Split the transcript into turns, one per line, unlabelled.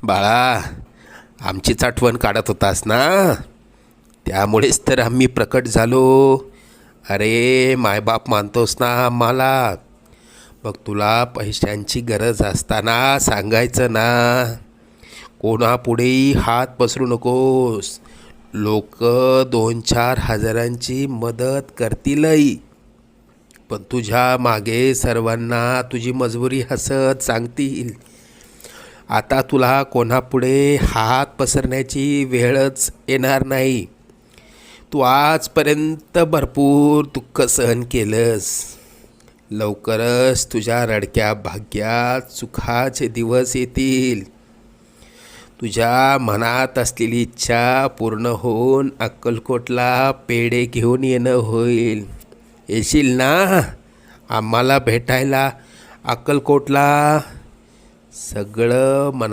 बाळा, आमचीच आठवण काढत होतास ना, त्यामुळेच तर आम्ही प्रकट झालो. अरे मायबाप मानतोस ना आम्हाला, मग तुला पैशांची गरज असताना सांगायचं ना. कोणापुढेही हात पसरू नकोस. लोक 2-4 हजारांची मदत करतीलही, पण तुझ्या मागे सर्वांना तुझी मजबुरी हसत सांगतील. आता तुला कोणापुढे हात पसरण्याची वेळच येणार नाही. तू आजपर्यंत भरपूर दुःख सहन केलंस. लवकरच तुझ्या रडक्या भाग्यात सुखाचे दिवस येतील. तुझ्या मनात असलेली इच्छा पूर्ण होऊन अक्कलकोटला पेढे घेऊन येणं होईल. येशील ना आम्हाला भेटायला अक्कलकोटला? सगळं मना